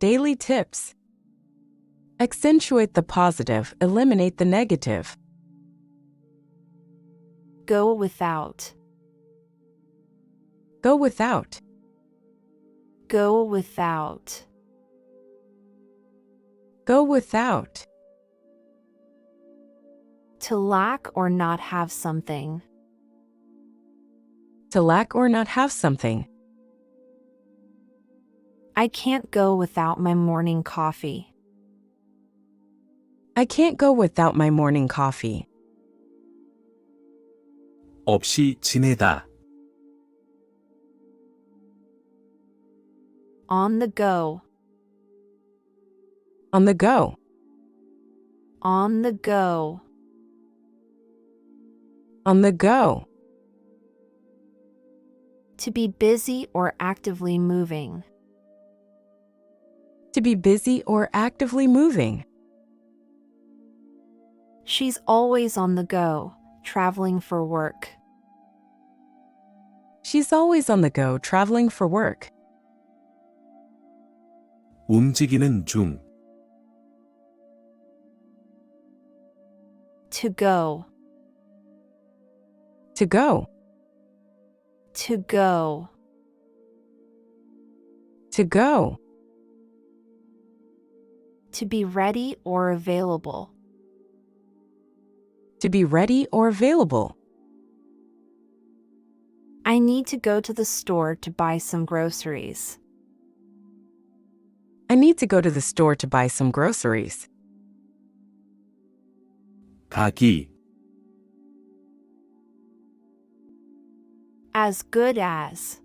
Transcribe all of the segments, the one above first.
Daily tips. Accentuate the positive, eliminate the negative. Go without. Go without. Go without. Go without. To lack or not have something. To lack or not have something. I can't go without my morning coffee. I can't go without my morning coffee. 없이 지내다. On the go. On the go. On the go. On the go. To be busy or actively moving. To be busy or actively moving. She's always on the go, traveling for work. She's always on the go, traveling for work. 움직이는 중. To go. To go. To go. To go. To be ready or available. To be ready or available. I need to go to the store to buy some groceries. I need to go to the store to buy some groceries. 가기. As good as.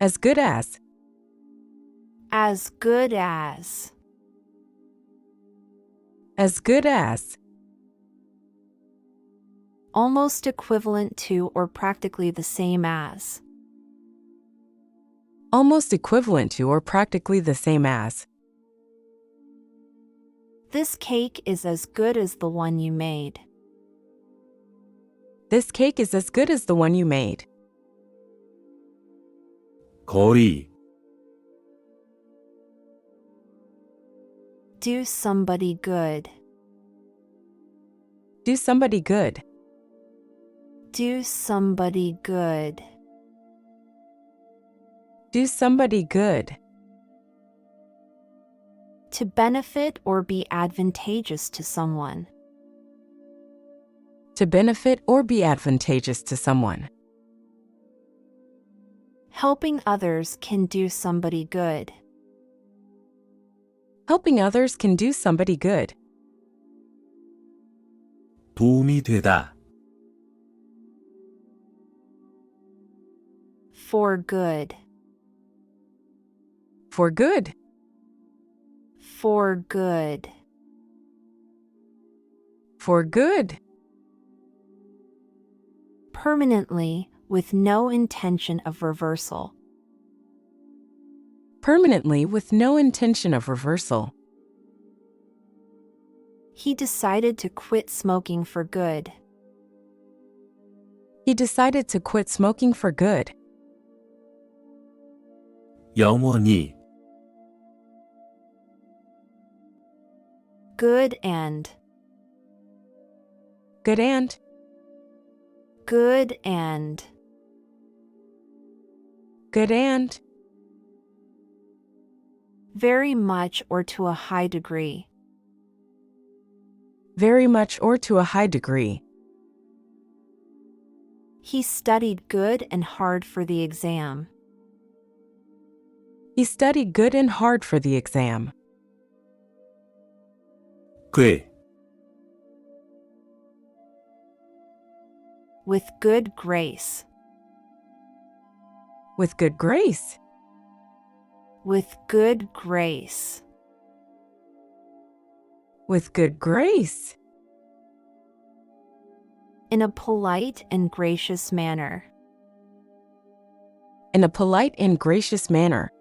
As good as. As good as. As good as. Almost equivalent to or practically the same as. Almost equivalent to or practically the same as. This cake is as good as the one you made. This cake is as good as the one you made. 거리. Do somebody good. Do somebody good. Do somebody good. Do somebody good. To benefit or be advantageous to someone. To benefit or be advantageous to someone. Helping others can do somebody good. Helping others can do somebody good. 도움이 되다. For good. For good. For good. For good. Permanently, with no intention of reversal. Permanently with no intention of reversal. He decided to quit smoking for good. He decided to quit smoking for good. 영원히. Good and. Good and. Good and. Good and. Very much or to a high degree. Very much or to a high degree. He studied good and hard for the exam. He studied good and hard for the exam. 꽤. With good grace. With good grace. With good grace. With good grace. In a polite and gracious manner. In a polite and gracious manner.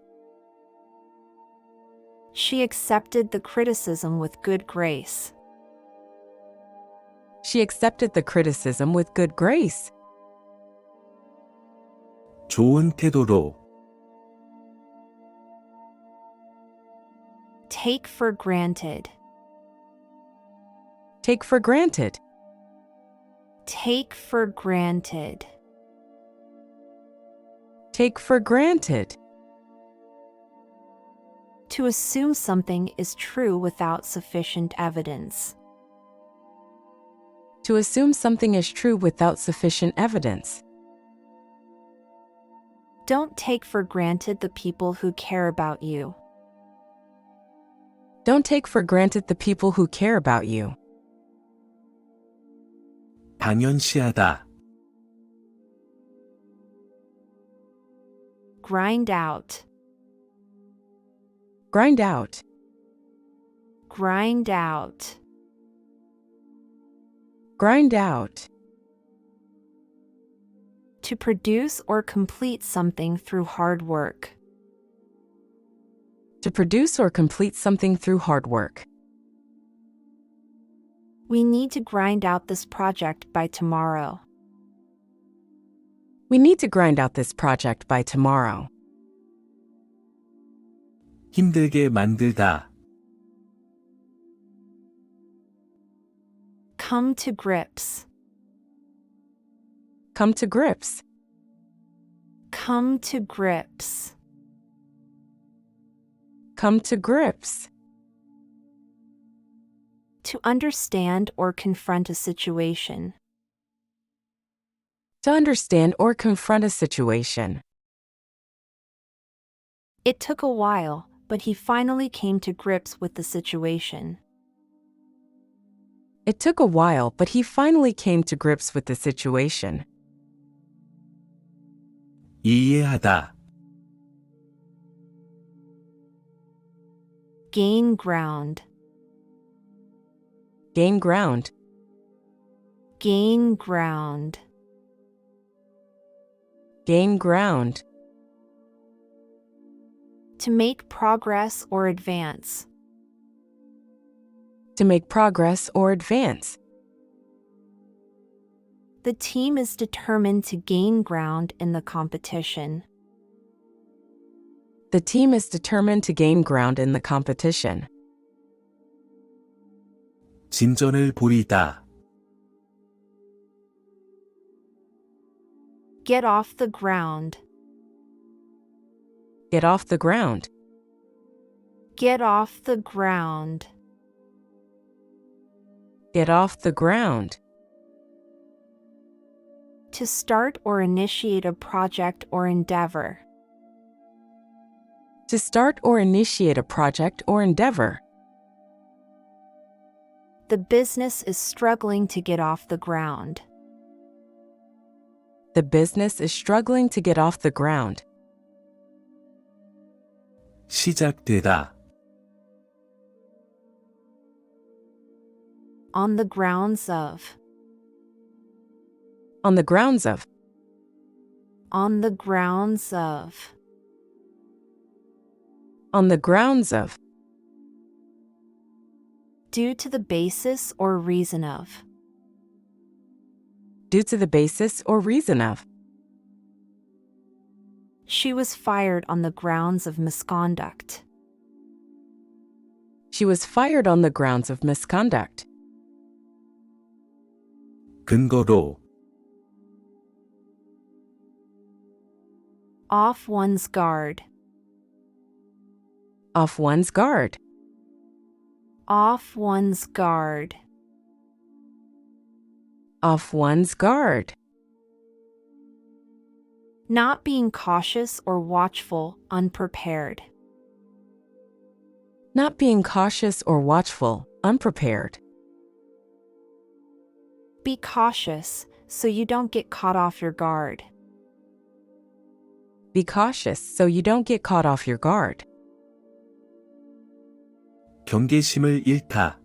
She accepted the criticism with good grace. She accepted the criticism with good grace. 좋은 태도로. Take for granted. Take for granted. Take for granted. Take for granted. To assume something is true without sufficient evidence. To assume something is true without sufficient evidence. Don't take for granted the people who care about you. Don't take for granted the people who care about you. 당연시하다. Grind out. Grind out. Grind out. Grind out. To produce or complete something through hard work. To produce or complete something through hard work. We need to grind out this project by tomorrow. We need to grind out this project by tomorrow. 힘들게 만들다. Come to grips. Come to grips. Come to grips. Come to grips. To understand or confront a situation. To understand or confront a situation. It took a while, but he finally came to grips with the situation. It took a while, but he finally came to grips with the situation. 이해하다. Gain ground. Gain ground. Gain ground. Gain ground. To make progress or advance. To make progress or advance. The team is determined to gain ground in the competition. The team is determined to gain ground in the competition. 진전을 보이다. Get off the ground. Get off the ground. Get off the ground. Get off the ground. To start or initiate a project or endeavor. To start or initiate a project or endeavor. The business is struggling to get off the ground. The business is struggling to get off the ground. 시작되다. On the grounds of. On the grounds of. On the grounds of. On the grounds of. Due to the basis or reason of. Due to the basis or reason of. She was fired on the grounds of misconduct. She was fired on the grounds of misconduct. 근거로. Off one's guard. Off one's guard. Off one's guard. Off one's guard. Not being cautious or watchful, unprepared. Not being cautious or watchful, unprepared. Be cautious so you don't get caught off your guard. Be cautious so you don't get caught off your guard. 경계심을 잃다.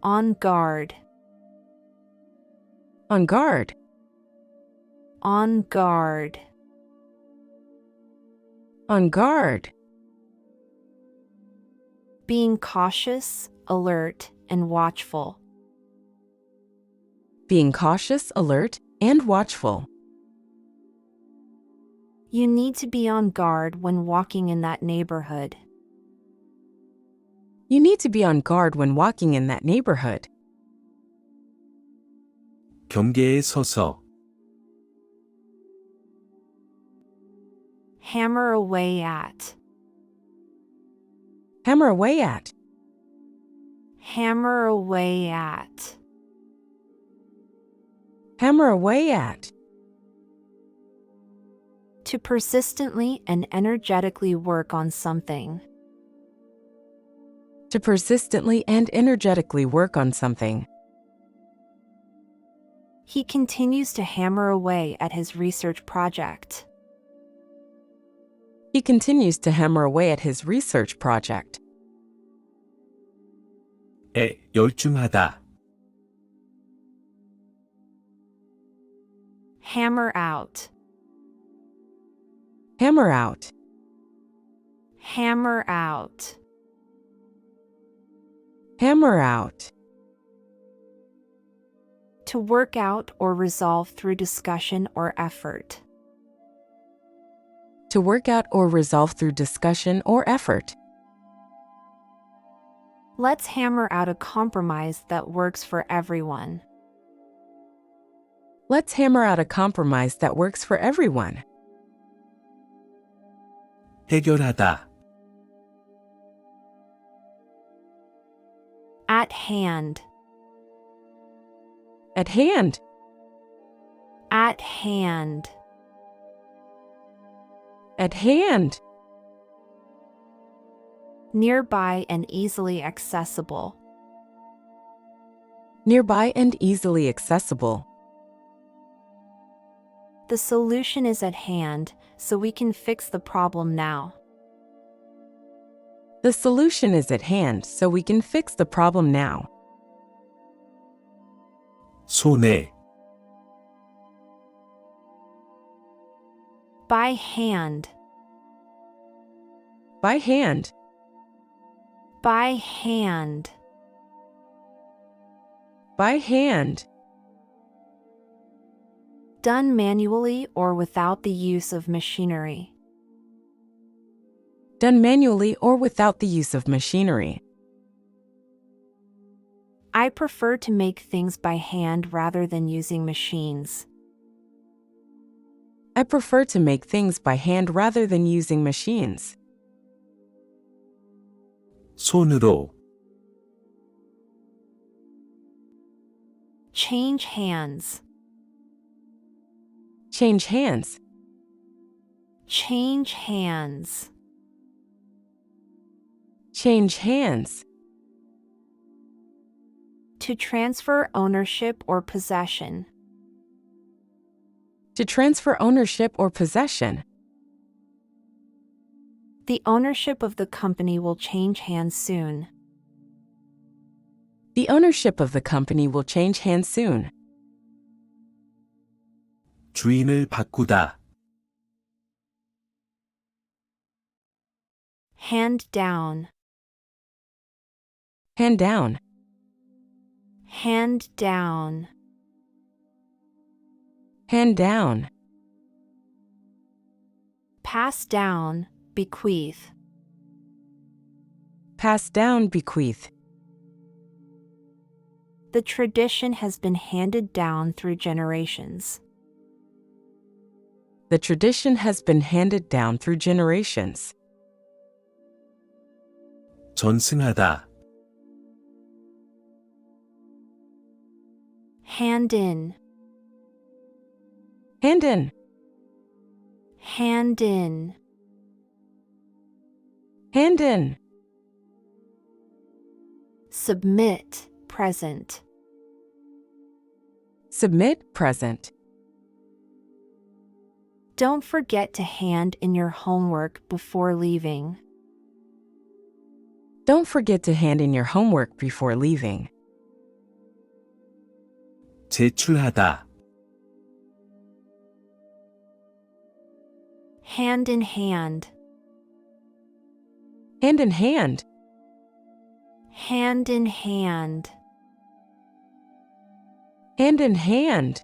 On guard. On guard. On guard. On guard. Being cautious, alert, and watchful. Being cautious, alert, and watchful. You need to be on guard when walking in that neighborhood. You need to be on guard when walking in that neighborhood. 경계에 서서 Hammer away at. Hammer away at. Hammer away at. Hammer away at. To persistently and energetically work on something. To persistently and energetically work on something. He continues to hammer away at his research project. He continues to hammer away at his research project. 열중하다. Hammer out. Hammer out. Hammer out. Hammer out. To work out or resolve through discussion or effort. To work out or resolve through discussion or effort. Let's hammer out a compromise that works for everyone. Let's hammer out a compromise that works for everyone. 해결하다. At hand. At hand. At hand. At hand. Nearby and easily accessible. Nearby and easily accessible. The solution is at hand, so we can fix the problem now. The solution is at hand, so we can fix the problem now. 손에 By hand. By hand. By hand. By hand. Done manually or without the use of machinery. Done manually or without the use of machinery. I prefer to make things by hand rather than using machines. I prefer to make things by hand rather than using machines. 손으로 Change hands. Change hands. Change hands. Change hands. To transfer ownership or possession. To transfer ownership or possession. The ownership of the company will change hands soon. The ownership of the company will change hands soon. 주인을 바꾸다. Hand down. Hand down. Hand down. Hand down. Pass down, bequeath. Pass down, bequeath. The tradition has been handed down through generations. The tradition has been handed down through generations. 전승하다. Hand in. Hand in. Hand in. Hand in. Submit, present. Submit, present. Don't forget to hand in your homework before leaving. Don't forget to hand in your homework before leaving. 제출하다. Hand in hand. Hand in hand. Hand in hand. Hand in hand.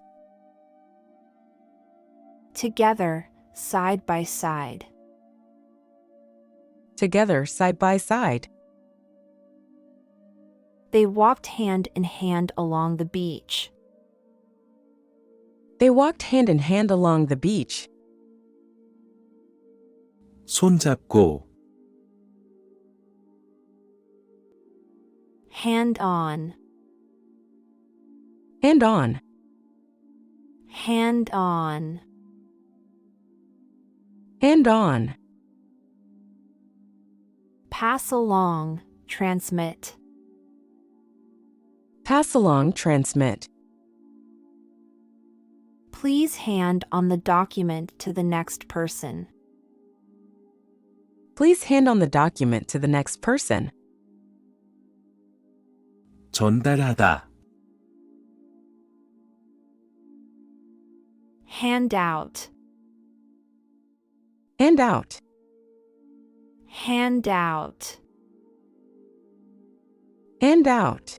Together, side by side. Together, side by side. They walked hand in hand along the beach. They walked hand in hand along the beach. 손잡고, Hand on. Hand on. Hand on. Hand on. Pass along, transmit. Pass along, transmit. Please hand on the document to the next person. Please hand on the document to the next person. 전달하다, Hand out. Hand out. Hand out. Hand out.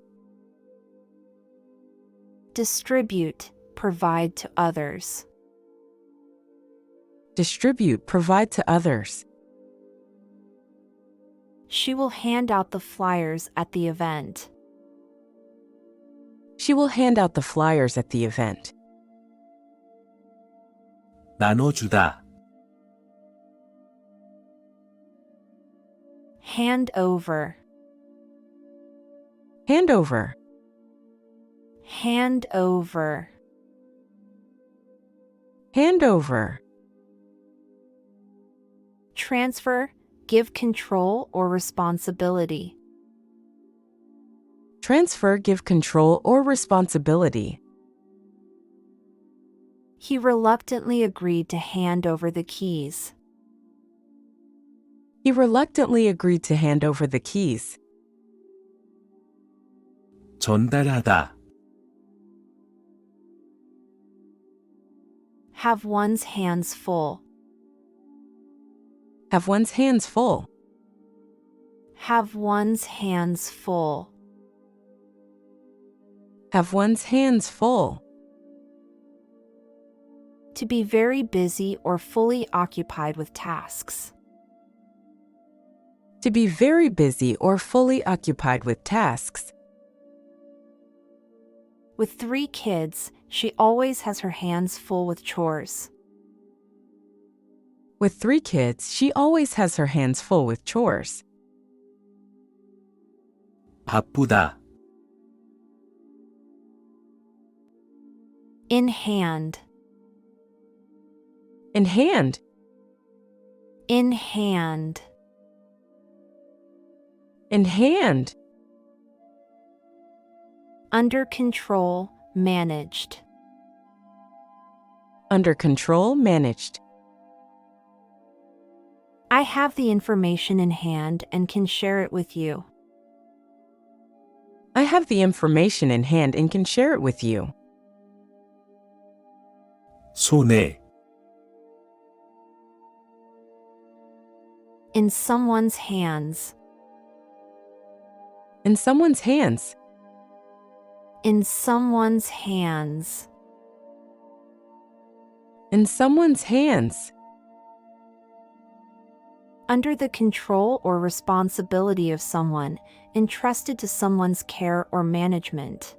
Distribute, provide to others. Distribute, provide to others. She will hand out the flyers at the event. She will hand out the flyers at the event. 나눠주다, Hand over. Hand over. Hand over. Hand over. Transfer, give control or responsibility. Transfer, give control or responsibility. He reluctantly agreed to hand over the keys. He reluctantly agreed to hand over the keys. 전달하다, Have one's hands full. Have one's hands full. Have one's hands full. Have one's hands full. To be very busy or fully occupied with tasks. To be very busy or fully occupied with tasks. With 3 kids, she always has her hands full with chores. With 3 kids, she always has her hands full with chores. 바쁘다, In hand. In hand. In hand. In hand. Under control, managed. Under control, managed. I have the information in hand and can share it with you. I have the information in hand and can share it with you. 손에, In someone's hands. In someone's hands. In someone's hands. In someone's hands. Under the control or responsibility of someone, entrusted to someone's care or management.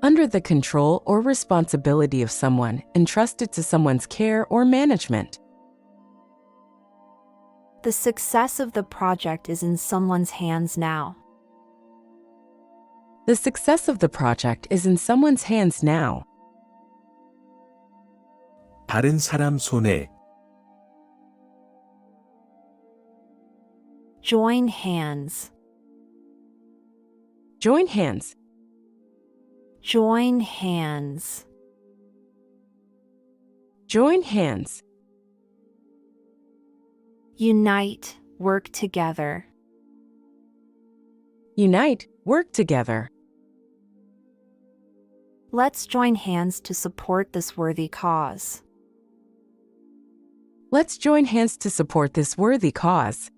Under the control or responsibility of someone, entrusted to someone's care or management. The success of the project is in someone's hands now. The success of the project is in someone's hands now. 다른 사람 손에, Join hands. Join hands. Join hands. Join hands. Unite, work together. Unite, work together. Let's join hands to support this worthy cause. Let's join hands to support this worthy cause.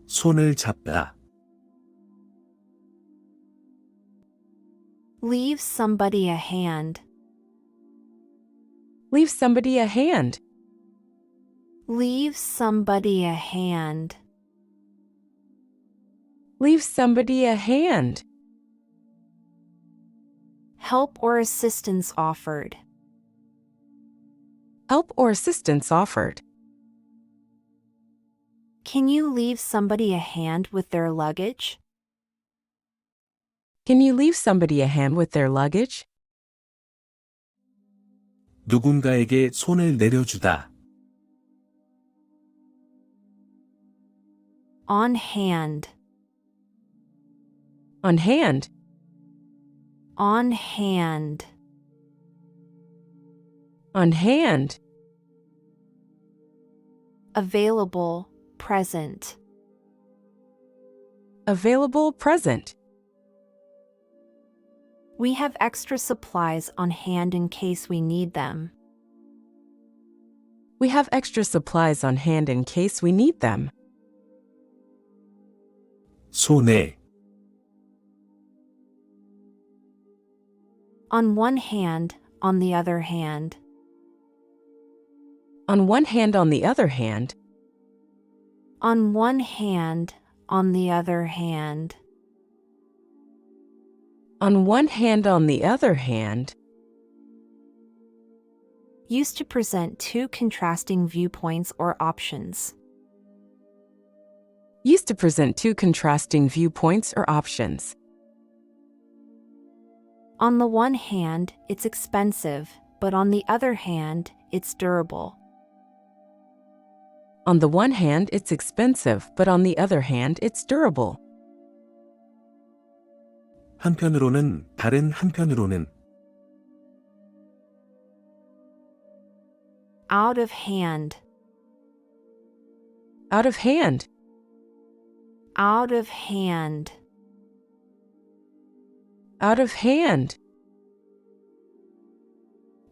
손을 잡다, Leave somebody a hand. Leave somebody a hand. Leave somebody a hand. Leave somebody a hand. Help or assistance offered. Help or assistance offered. Can you leave somebody a hand with their luggage? Can you leave somebody a hand with their luggage? 누군가에게 손을 내려주다. On hand. On hand. On hand. On hand. Available, present. Available, present. We have extra supplies on hand in case we need them. We have extra supplies on hand in case we need them. 손에. On one hand, on the other hand. On one hand, on the other hand. On one hand, on the other hand. On one hand, on the other hand. Used to present two contrasting viewpoints or options. Used to present two contrasting viewpoints or options. On the one hand, it's expensive, but on the other hand, it's durable. On the one hand, it's expensive, but on the other hand, it's durable. 한편으로는 다른 한편으로는 Out of hand. Out of hand. Out of hand. Out of hand.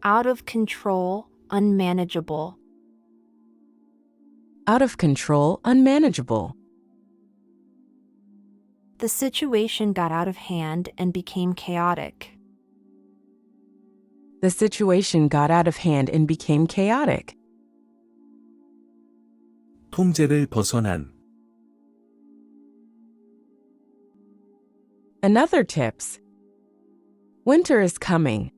Out of control, unmanageable. Out of control, unmanageable. The situation got out of hand and became chaotic. The situation got out of hand and became chaotic. 통제를 벗어난. Another tips. Winter is coming.